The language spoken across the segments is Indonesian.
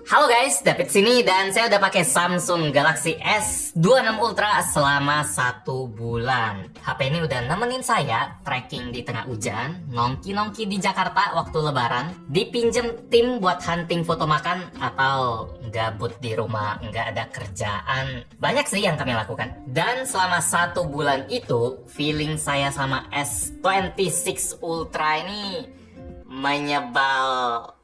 Halo guys, David sini dan saya udah pakai Samsung Galaxy S26 Ultra selama 1 bulan. HP ini udah nemenin saya trekking di tengah hujan, nongki-nongki di Jakarta waktu lebaran, dipinjem tim buat hunting foto makan, atau gabut di rumah nggak ada kerjaan. Banyak sih yang kami lakukan. Dan selama 1 bulan itu, feeling saya sama S26 Ultra ini menyebalkan.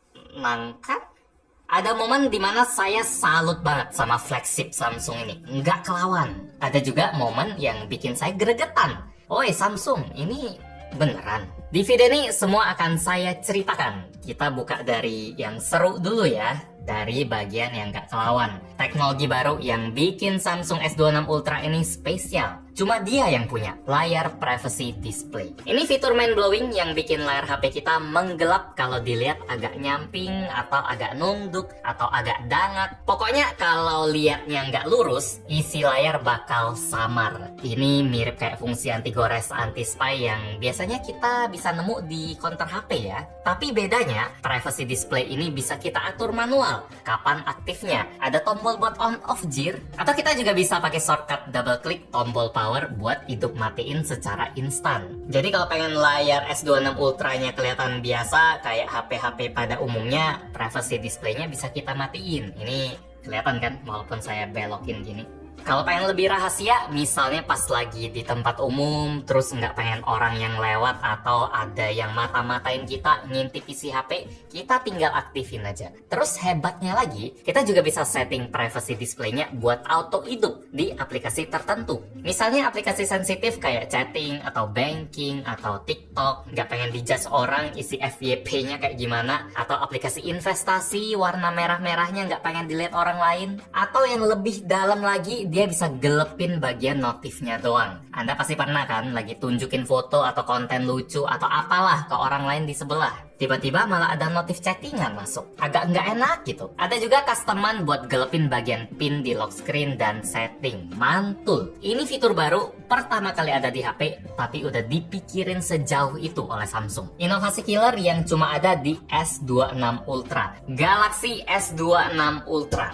Ada momen dimana saya salut banget sama flagship Samsung ini. Nggak kelawan. Ada juga momen yang bikin saya gregetan. Oi Samsung, ini beneran? Di video ini semua akan saya ceritakan. Kita buka dari yang seru dulu ya. Dari bagian yang nggak kelawan. Teknologi baru yang bikin Samsung S26 Ultra ini spesial. Cuma dia yang punya, layar privacy display. Ini fitur mind blowing yang bikin layar HP kita menggelap kalau dilihat agak nyamping, atau agak nunduk, atau agak dangat. Pokoknya kalau liatnya nggak lurus, isi layar bakal samar. Ini mirip kayak fungsi anti gores, anti spy yang biasanya kita bisa nemu di counter HP ya. Tapi bedanya, privacy display ini bisa kita atur manual. Kapan aktifnya? Ada tombol buat on off jir, atau kita juga bisa pakai shortcut double klik tombol power buat hidup matiin secara instan. Jadi kalau pengen layar S26 Ultra-nya kelihatan biasa kayak HP-HP pada umumnya, privacy display-nya bisa kita matiin. Ini kelihatan kan walaupun saya belokin gini. Kalau pengen lebih rahasia, misalnya pas lagi di tempat umum, terus nggak pengen orang yang lewat atau ada yang mata-matain kita ngintip isi HP, kita tinggal aktifin aja. Terus hebatnya lagi, kita juga bisa setting privacy display-nya buat auto hidup di aplikasi tertentu. Misalnya aplikasi sensitif kayak chatting, atau banking, atau TikTok, nggak pengen dijudge orang isi FYP-nya kayak gimana, atau aplikasi investasi warna merah-merahnya nggak pengen dilihat orang lain, atau yang lebih dalam lagi, dia bisa gelepin bagian notifnya doang. Anda pasti pernah kan lagi tunjukin foto atau konten lucu atau apalah ke orang lain di sebelah. Tiba-tiba malah ada notif chattingan masuk. Agak nggak enak gitu. Ada juga customan buat gelepin bagian pin di lock screen dan setting. Mantul. Ini fitur baru pertama kali ada di HP, tapi udah dipikirin sejauh itu oleh Samsung. Inovasi killer yang cuma ada di S26 Ultra. Galaxy S26 Ultra.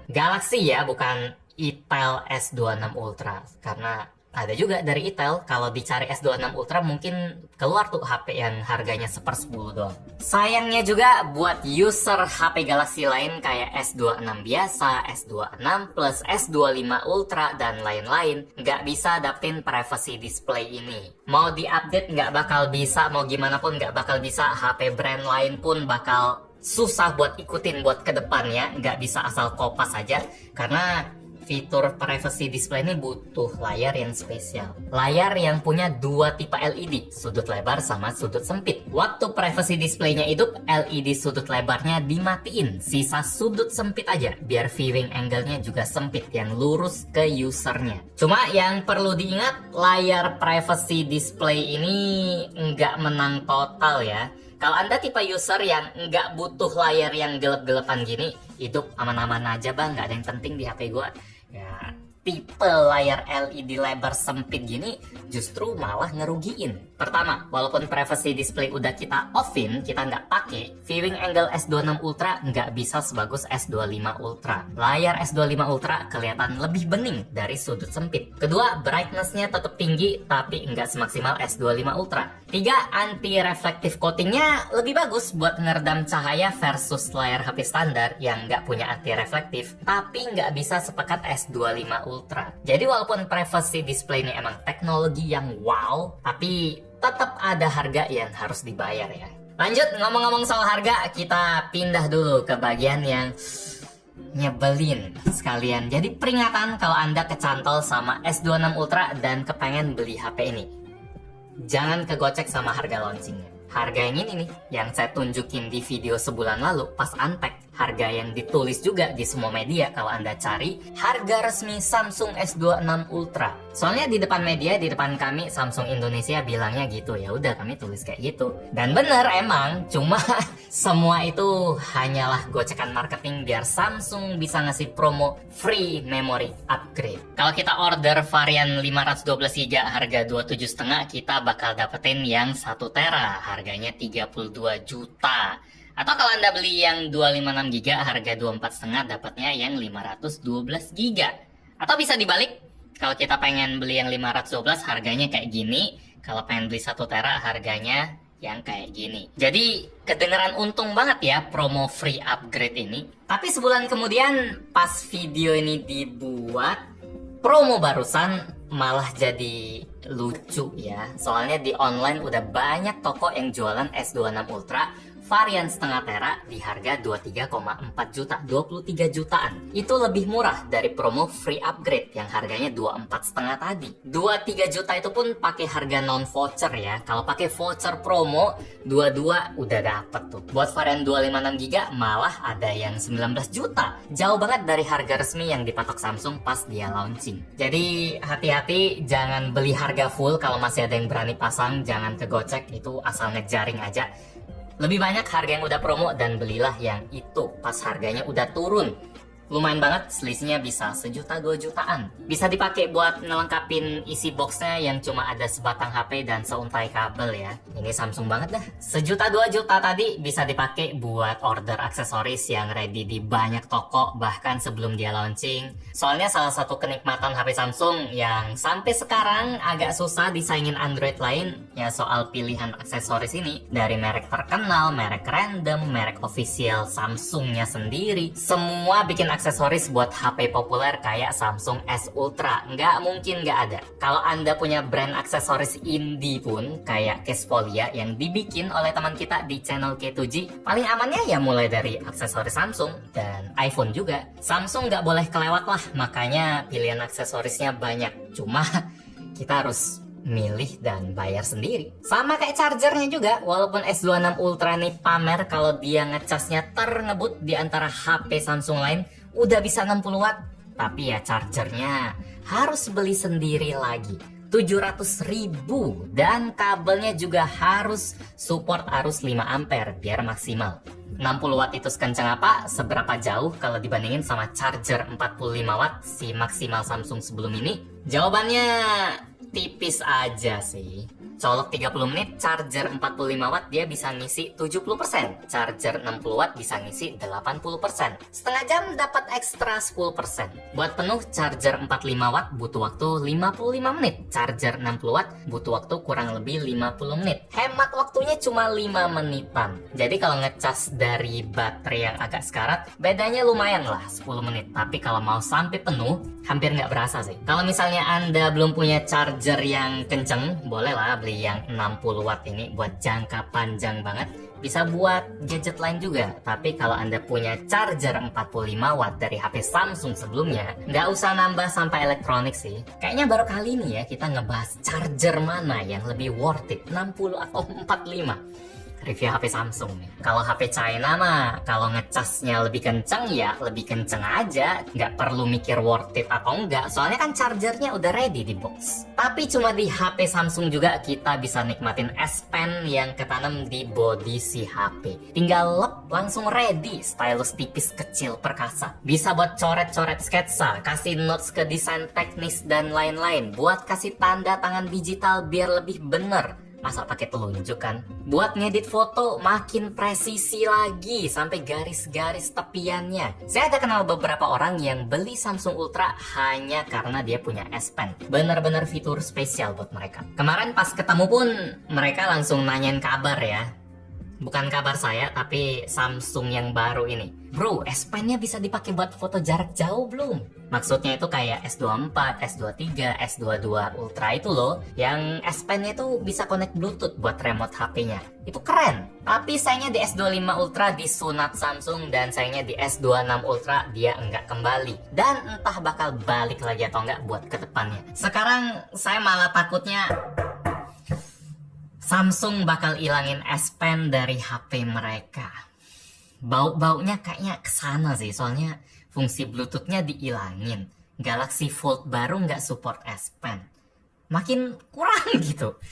Galaxy ya, bukan Itel S26 Ultra, karena ada juga dari Itel. Kalau dicari S26 Ultra mungkin keluar tuh HP yang harganya 1/10 doang. Sayangnya juga buat user HP Galaxy lain kayak S26 biasa, S26 Plus, S25 Ultra, dan lain-lain, nggak bisa dapetin privacy display ini. Mau diupdate nggak bakal bisa, mau gimana pun nggak bakal bisa. HP brand lain pun bakal susah buat ikutin buat kedepannya, nggak bisa asal kopas aja, karena fitur privacy display ini butuh layar yang spesial. Layar yang punya 2 tipe LED, sudut lebar sama sudut sempit. Waktu privacy display-nya hidup, LED sudut lebarnya dimatiin, sisa sudut sempit aja, biar viewing angle-nya juga sempit, yang lurus ke usernya. Cuma yang perlu diingat, layar privacy display ini nggak menang total ya. Kalau Anda tipe user yang nggak butuh layar yang gelap-gelapan gini, hidup aman-aman aja bang, nggak ada yang penting di HP gua. Ya, tipe layar LED lebar sempit gini justru malah ngerugiin. Pertama, walaupun privacy display udah kita offin, kita nggak pakai, viewing angle S26 Ultra nggak bisa sebagus S25 Ultra. Layar S25 Ultra kelihatan lebih bening dari sudut sempit. Kedua, brightness-nya tetap tinggi tapi nggak semaksimal S25 Ultra. Tiga, anti-reflective coatingnya lebih bagus buat ngeredam cahaya versus layar HP standar yang nggak punya anti-reflective, tapi nggak bisa sepekat S25 Ultra. Jadi walaupun privacy display ini emang teknologi yang wow, tapi tetap ada harga yang harus dibayar ya. Lanjut, ngomong-ngomong soal harga, kita pindah dulu ke bagian yang nyebelin sekalian. Jadi peringatan kalau Anda kecantol sama S26 Ultra dan kepengen beli HP ini, jangan kegocek sama harga launchingnya. Harga yang ini nih, yang saya tunjukin di video sebulan lalu pas unpack. Harga yang ditulis juga di semua media kalau Anda cari harga resmi Samsung S26 Ultra. Soalnya di depan media, di depan kami Samsung Indonesia bilangnya gitu. Ya udah, kami tulis kayak gitu. Dan bener emang, cuma semua itu hanyalah gocekan marketing biar Samsung bisa ngasih promo free memory upgrade. Kalau kita order varian 512 GB harga 27,5, kita bakal dapetin yang 1 tera harganya 32 juta. Atau kalau Anda beli yang 256 GB harga 24,5 dapatnya yang 512 GB. Atau bisa dibalik, kalau kita pengen beli yang 512 harganya kayak gini, kalau pengen beli 1 tera harganya yang kayak gini. Jadi kedengeran untung banget ya promo free upgrade ini. Tapi sebulan kemudian pas video ini dibuat, promo barusan malah jadi lucu ya. Soalnya di online udah banyak toko yang jualan S26 Ultra varian setengah tera di harga 23,4 juta, 23 jutaan. Itu lebih murah dari promo free upgrade yang harganya 24,5 tadi. 23 juta itu pun pakai harga non voucher ya. Kalau pakai voucher promo 22 udah dapet tuh. Buat varian 256 GB malah ada yang 19 juta. Jauh banget dari harga resmi yang dipatok Samsung pas dia launching. Jadi hati-hati, jangan beli harga full kalau masih ada yang berani pasang, jangan kegocek, itu asal ngejaring aja. Lebih banyak harga yang udah promo dan belilah yang itu pas harganya udah turun. Lumayan banget, selisihnya bisa 1 juta 2 jutaan. Bisa dipakai buat ngelengkapin isi boxnya yang cuma ada sebatang HP dan seuntai kabel ya. Ini Samsung banget dah. 1 juta 2 juta tadi bisa dipakai buat order aksesoris yang ready di banyak toko bahkan sebelum dia launching. Soalnya salah satu kenikmatan HP Samsung yang sampai sekarang agak susah disaingin Android lain ya soal pilihan aksesoris ini. Dari merek terkenal, merek random, merek official Samsungnya sendiri, semua bikin aksesoris buat HP populer kayak Samsung S Ultra. Nggak mungkin nggak ada. Kalau Anda punya brand aksesoris indie pun kayak Kespolia yang dibikin oleh teman kita di channel K2G, paling amannya ya mulai dari aksesoris Samsung dan iPhone juga. Samsung nggak boleh kelewat lah, makanya pilihan aksesorisnya banyak. Cuma kita harus milih dan bayar sendiri. Sama kayak chargernya juga, walaupun S26 Ultra nih pamer kalau dia ngecasnya terngebut di antara HP Samsung lain, udah bisa 60 watt, tapi ya chargernya harus beli sendiri lagi. 700.000 dan kabelnya juga harus support arus 5 ampere biar maksimal. 60 watt itu sekencang apa? Seberapa jauh kalau dibandingin sama charger 45 watt si maksimal Samsung sebelum ini? Jawabannya tipis aja sih. Colok 30 menit, charger 45 watt dia bisa ngisi 70%. Charger 60 watt bisa ngisi 80%. Setengah jam dapat ekstra 10%. Buat penuh, charger 45 watt butuh waktu 55 menit. Charger 60 watt butuh waktu kurang lebih 50 menit. Hemat waktunya cuma 5 menitan. Jadi kalau ngecas dari baterai yang agak sekarat, bedanya lumayan lah 10 menit. Tapi kalau mau sampai penuh, hampir nggak berasa sih. Kalau misalnya Anda belum punya charger yang kenceng, bolehlah beli yang 60 watt ini buat jangka panjang banget. Bisa buat gadget lain juga. Tapi kalau Anda punya charger 45 watt dari HP Samsung sebelumnya, nggak usah nambah sampai elektronik sih. Kayaknya baru kali ini ya kita ngebahas charger mana yang lebih worth it, 60 atau 45. Review HP Samsung nih. Kalau HP China mah, kalau ngecasnya lebih kenceng ya lebih kenceng aja. Nggak perlu mikir worth it atau enggak. Soalnya kan chargernya udah ready di box. Tapi cuma di HP Samsung juga kita bisa nikmatin S Pen yang ketanam di bodi si HP. Tinggal lep langsung ready. Stylus tipis kecil perkasa. Bisa buat coret-coret sketsa, kasih notes ke desain teknis dan lain-lain. Buat kasih tanda tangan digital biar lebih bener. Masa pakai telunjuk kan? Buat ngedit foto makin presisi lagi sampai garis-garis tepiannya. Saya ada kenal beberapa orang yang beli Samsung Ultra hanya karena dia punya S Pen. Bener-bener fitur spesial buat mereka. Kemarin pas ketemu pun mereka langsung nanyain kabar ya. Bukan kabar saya, tapi Samsung yang baru ini. Bro, S Pen-nya bisa dipakai buat foto jarak jauh belum? Maksudnya itu kayak S24, S23, S22 Ultra itu loh. Yang S Pen-nya itu bisa connect Bluetooth buat remote HP-nya. Itu keren. Tapi sayangnya di S25 Ultra disunat Samsung dan sayangnya di S26 Ultra dia enggak kembali. Dan entah bakal balik lagi atau enggak buat ke depannya. Sekarang saya malah takutnya Samsung bakal ilangin S Pen dari HP mereka. Bau-baunya kayaknya kesana sih, soalnya fungsi Bluetooth-nya diilangin. Galaxy Fold baru nggak support S Pen. Makin kurang gitu.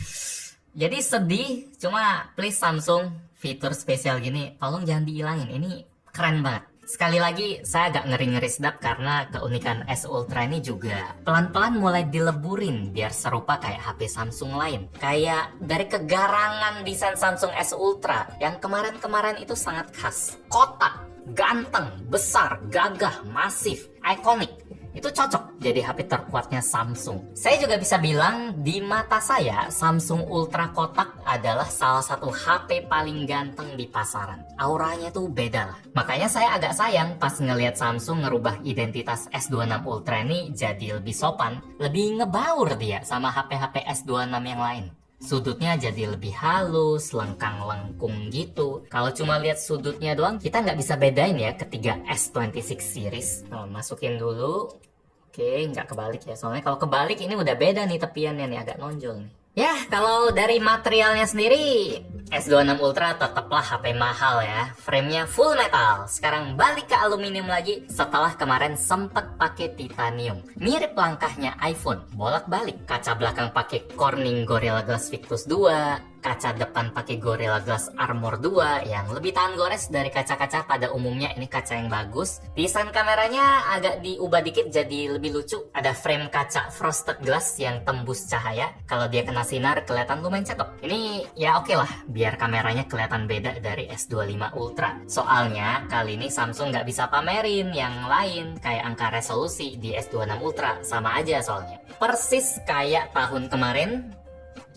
Jadi sedih, cuma please Samsung, fitur spesial gini tolong jangan diilangin. Ini keren banget. Sekali lagi, saya agak ngeri-ngeri sedap karena keunikan S Ultra ini juga pelan-pelan mulai dileburin biar serupa kayak HP Samsung lain. Kayak dari kegarangan desain Samsung S Ultra yang kemarin-kemarin itu sangat khas. Kotak, ganteng, besar, gagah, masif, ikonik. Itu cocok jadi HP terkuatnya Samsung. Saya juga bisa bilang di mata saya Samsung Ultra kotak adalah salah satu HP paling ganteng di pasaran. Auranya tuh beda lah. Makanya saya agak sayang pas ngelihat Samsung ngerubah identitas S26 Ultra ini jadi lebih sopan, lebih ngebaur dia sama HP-HP S26 yang lain. Sudutnya jadi lebih halus, lengkang-lengkung gitu. Kalau cuma lihat sudutnya doang, kita nggak bisa bedain ya ketiga S26 series. Masukin dulu. Oke, nggak kebalik ya. Soalnya kalau kebalik ini udah beda nih tepiannya nih, agak nonjol nih. Ya, kalau dari materialnya sendiri, S26 Ultra tetaplah HP mahal ya. Framenya full metal. Sekarang balik ke aluminium lagi setelah kemarin sempet pakai titanium. Mirip langkahnya iPhone, bolak-balik. Kaca belakang pakai Corning Gorilla Glass Victus 2. Kaca depan pakai Gorilla Glass Armor 2 yang lebih tahan gores dari kaca-kaca pada umumnya. Ini kaca yang bagus. Desain kameranya agak diubah dikit jadi lebih lucu. Ada frame kaca frosted glass yang tembus cahaya. Kalau dia kena sinar kelihatan lumayan cakep. Ini ya oke lah, biar kameranya kelihatan beda dari S25 Ultra. Soalnya kali ini Samsung nggak bisa pamerin yang lain kayak angka resolusi di S26 Ultra. Sama aja soalnya. Persis kayak tahun kemarin.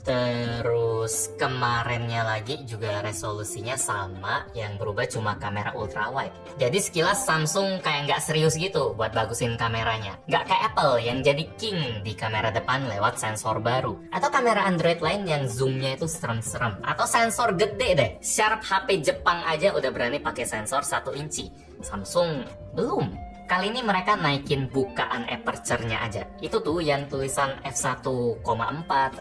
Terus kemarinnya lagi juga resolusinya sama, yang berubah cuma kamera ultra wide. Jadi sekilas Samsung kayak nggak serius gitu buat bagusin kameranya. Nggak kayak Apple yang jadi king di kamera depan lewat sensor baru. Atau kamera Android lain yang zoomnya itu serem-serem. Atau sensor gede deh. Sharp HP Jepang aja udah berani pakai sensor 1 inci. Samsung belum. Kali ini mereka naikin bukaan aperture-nya aja. Itu tuh yang tulisan f1,4,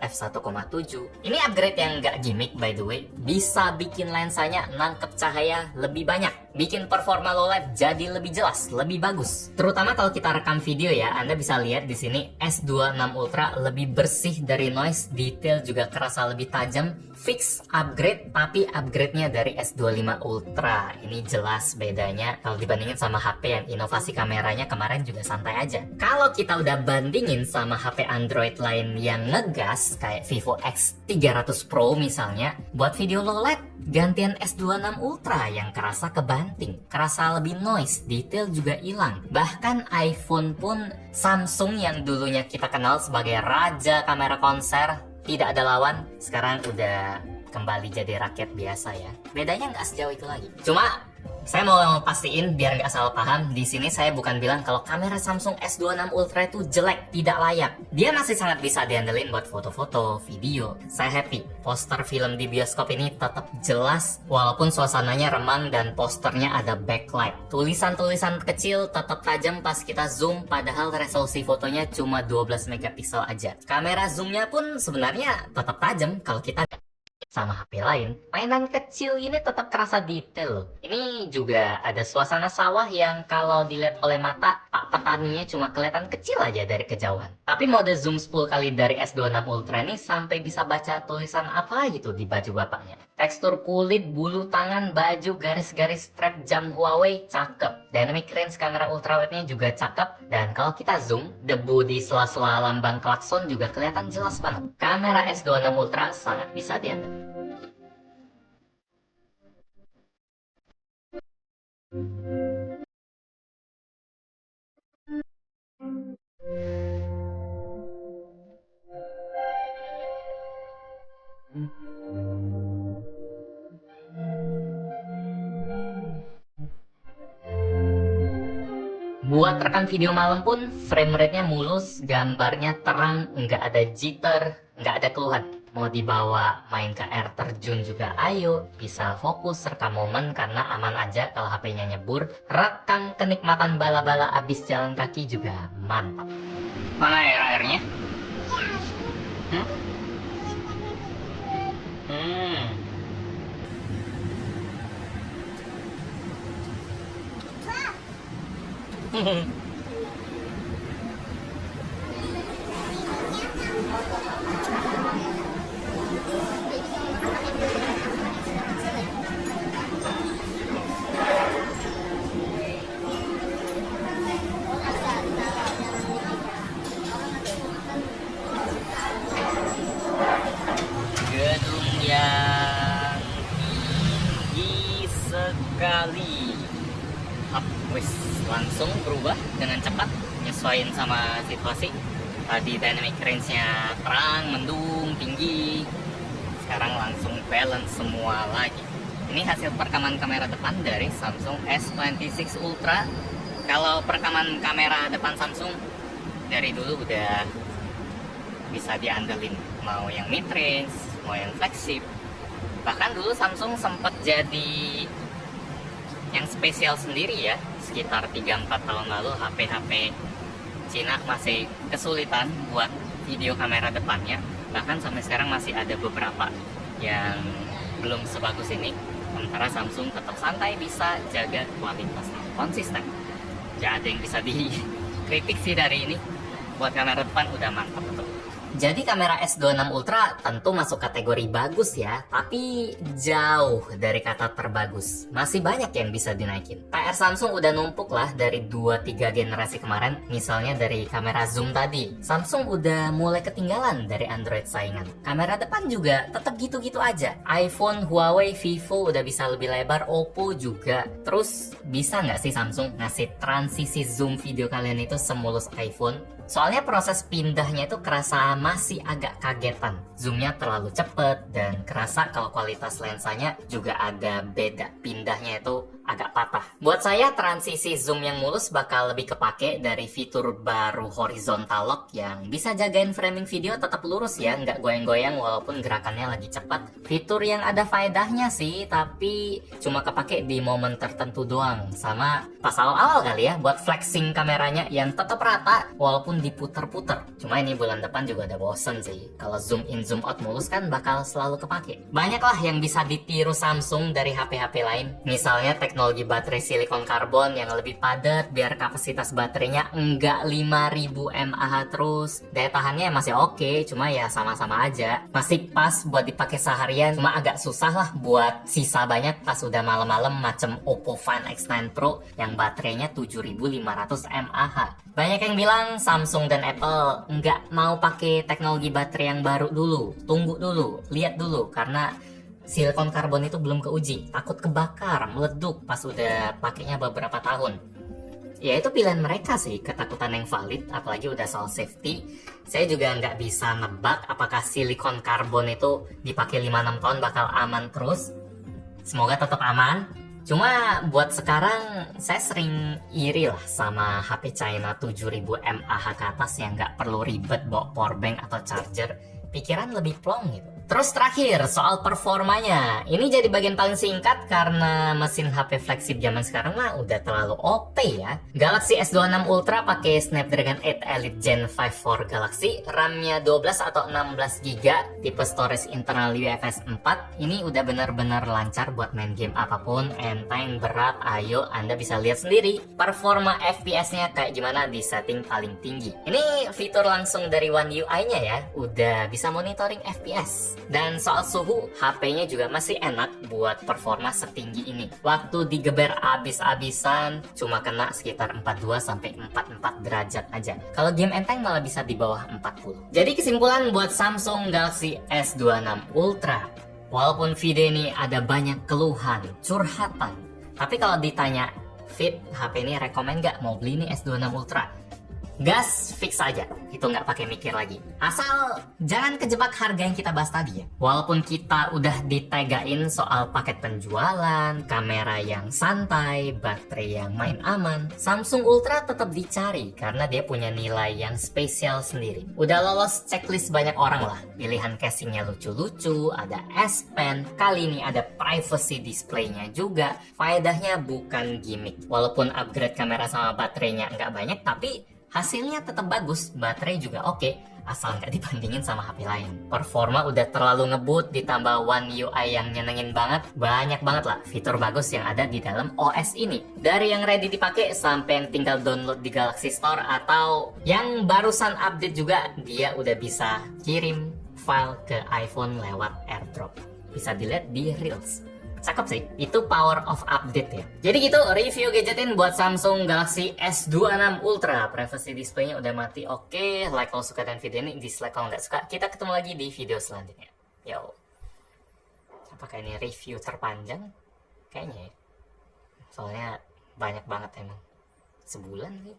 f1,7. Ini upgrade yang nggak gimmick by the way. Bisa bikin lensanya nangkep cahaya lebih banyak. Bikin performa low light jadi lebih jelas, lebih bagus. Terutama kalau kita rekam video ya, Anda bisa lihat di sini S26 Ultra lebih bersih dari noise, detail juga kerasa lebih tajam. Fix upgrade, tapi upgrade-nya dari S25 Ultra. Ini jelas bedanya kalau dibandingin sama HP yang inovasi kameranya kemarin juga santai aja. Kalau kita udah bandingin sama HP Android lain yang ngegas kayak Vivo X300 Pro misalnya, buat video low light gantian S26 Ultra yang kerasa kebanting, kerasa lebih noise, detail juga hilang. Bahkan iPhone pun, Samsung yang dulunya kita kenal sebagai raja kamera konser, tidak ada lawan, sekarang udah kembali jadi rakyat biasa ya. Bedanya nggak sejauh itu lagi. Cuma saya mau pastiin biar nggak salah paham, di sini saya bukan bilang kalau kamera Samsung S26 Ultra itu jelek, tidak layak. Dia masih sangat bisa diandelin buat foto-foto, video. Saya happy. Poster film di bioskop ini tetap jelas, walaupun suasananya remang dan posternya ada backlight. Tulisan-tulisan kecil tetap tajam pas kita zoom, padahal resolusi fotonya cuma 12 megapiksel aja. Kamera zoomnya pun sebenarnya tetap tajam kalau kita sama HP lain. Mainan kecil ini tetap kerasa detail loh. Ini juga ada suasana sawah yang kalau dilihat oleh mata, pak petaninya cuma kelihatan kecil aja dari kejauhan. Tapi mode zoom 10 kali dari S26 Ultra ini sampai bisa baca tulisan apa gitu di baju bapaknya. Tekstur kulit, bulu tangan, baju, garis-garis strap jam Huawei, cakep. Dynamic range kamera ultrawide-nya juga cakep. Dan kalau kita zoom, debu di sela-sela lambang klakson juga kelihatan jelas banget. Kamera S26 Ultra sangat bisa diandalkan. Buat rekam video malam pun frame rate-nya mulus, gambarnya terang, nggak ada jitter, nggak ada keluhan. Mau dibawa main ke air terjun juga ayo, bisa fokus rekam momen karena aman aja kalau HP-nya nyebur. Rekam kenikmatan bala-bala abis jalan kaki juga mantap. Mana airnya? Samsung berubah dengan cepat, nyesuaiin sama situasi. Tadi dynamic range-nya terang, mendung, tinggi. Sekarang langsung balance semua lagi. Ini hasil perekaman kamera depan dari Samsung S26 Ultra. Kalau perekaman kamera depan Samsung dari dulu udah bisa diandelin, mau yang mid range, mau yang flagship. Bahkan dulu Samsung sempat jadi yang spesial sendiri ya, sekitar 3-4 tahun lalu HP-HP Cina masih kesulitan buat video kamera depannya. Bahkan sampai sekarang masih ada beberapa yang belum sebagus ini. Sementara Samsung tetap santai, bisa jaga kualitasnya konsisten. Gak ada yang bisa dikritik sih dari ini. Buat kamera depan udah mantap betul. Jadi kamera S26 Ultra tentu masuk kategori bagus ya, tapi jauh dari kata terbagus. Masih banyak yang bisa dinaikin. PR Samsung udah numpuk lah dari 2-3 generasi kemarin. Misalnya dari kamera zoom tadi. Samsung udah mulai ketinggalan dari Android saingan. Kamera depan juga tetap gitu-gitu aja. iPhone, Huawei, Vivo udah bisa lebih lebar, Oppo juga. Terus bisa nggak sih Samsung ngasih transisi zoom video kalian itu semulus iPhone? Soalnya proses pindahnya itu kerasa masih agak kagetan. Zoomnya terlalu cepet dan kerasa kalau kualitas lensanya juga agak beda. Pindahnya itu agak patah. Buat saya transisi zoom yang mulus bakal lebih kepake dari fitur baru horizontal lock yang bisa jagain framing video tetap lurus ya, nggak goyang-goyang walaupun gerakannya lagi cepat. Fitur yang ada faedahnya sih, tapi cuma kepake di momen tertentu doang. Sama pas awal-awal kali ya, buat flexing kameranya yang tetap rata walaupun diputer-puter. Cuma ini bulan depan juga udah bosen sih. Kalau zoom in zoom out mulus kan bakal selalu kepake. Banyak lah yang bisa ditiru Samsung dari HP-HP lain. Misalnya teknologi baterai silikon karbon yang lebih padat biar kapasitas baterainya enggak 5000 mAh terus. Daya tahannya masih oke, cuma ya sama-sama aja. Masih pas buat dipakai seharian, cuma agak susah lah buat sisa banyak pas udah malam-malam macem Oppo Find X9 Pro yang baterainya 7500 mAh. Banyak yang bilang Samsung dan Apple nggak mau pakai teknologi baterai yang baru dulu. Tunggu dulu, lihat dulu, karena silikon karbon itu belum keuji. Takut kebakar, meleduk pas udah pakainya beberapa tahun. Ya itu pilihan mereka sih, ketakutan yang valid, apalagi udah soal safety. Saya juga nggak bisa nebak apakah silikon karbon itu dipakai 5-6 tahun bakal aman terus. Semoga tetap aman. Cuma buat sekarang saya sering iri lah sama HP China 7000 mAh ke atas yang nggak perlu ribet bawa powerbank atau charger. Pikiran lebih plong gitu. Terus terakhir soal performanya. Ini jadi bagian paling singkat karena mesin HP flagship zaman sekarang mah udah terlalu OP ya. Galaxy S26 Ultra pakai Snapdragon 8 Elite Gen 5 for Galaxy, RAM-nya 12 atau 16GB, tipe storage internal UFS 4. Ini udah benar-benar lancar buat main game apapun, enteng, berat, ayo Anda bisa lihat sendiri. Performa FPS-nya kayak gimana di setting paling tinggi. Ini fitur langsung dari One UI-nya ya, udah bisa monitoring FPS. Dan soal suhu, HP-nya juga masih enak buat performa setinggi ini. Waktu digeber abis-abisan, cuma kena sekitar 42-44 derajat aja. Kalau game enteng malah bisa di bawah 40. Jadi kesimpulan buat Samsung Galaxy S26 Ultra. Walaupun video ini ada banyak keluhan, curhatan. Tapi kalau ditanya, fit, HP ini rekomen nggak mau beli nih S26 Ultra? Gas fix aja, itu nggak pakai mikir lagi. Asal jangan kejebak harga yang kita bahas tadi ya. Walaupun kita udah ditegain soal paket penjualan, kamera yang santai, baterai yang main aman, Samsung Ultra tetap dicari karena dia punya nilai yang spesial sendiri. Udah lolos checklist banyak orang lah. Pilihan casingnya lucu-lucu, ada S Pen, kali ini ada privacy displaynya juga. Faedahnya bukan gimmick. Walaupun upgrade kamera sama baterainya nggak banyak, tapi hasilnya tetap bagus, baterai juga oke, asal nggak dibandingin sama HP lain. Performa udah terlalu ngebut, ditambah One UI yang nyenengin banget, banyak banget lah fitur bagus yang ada di dalam OS ini. Dari yang ready dipakai sampai yang tinggal download di Galaxy Store atau yang barusan update juga, dia udah bisa kirim file ke iPhone lewat AirDrop. Bisa dilihat di Reels. Cakep sih, itu power of update ya. Jadi gitu review gadgetin buat Samsung Galaxy S26 Ultra. Privacy displaynya udah mati, oke. Like kalau suka dan video ini, dislike kalau nggak suka. Kita ketemu lagi di video selanjutnya. Yo. Apakah ini review terpanjang? Kayaknya ya. Soalnya banyak banget emang. sebulan sih.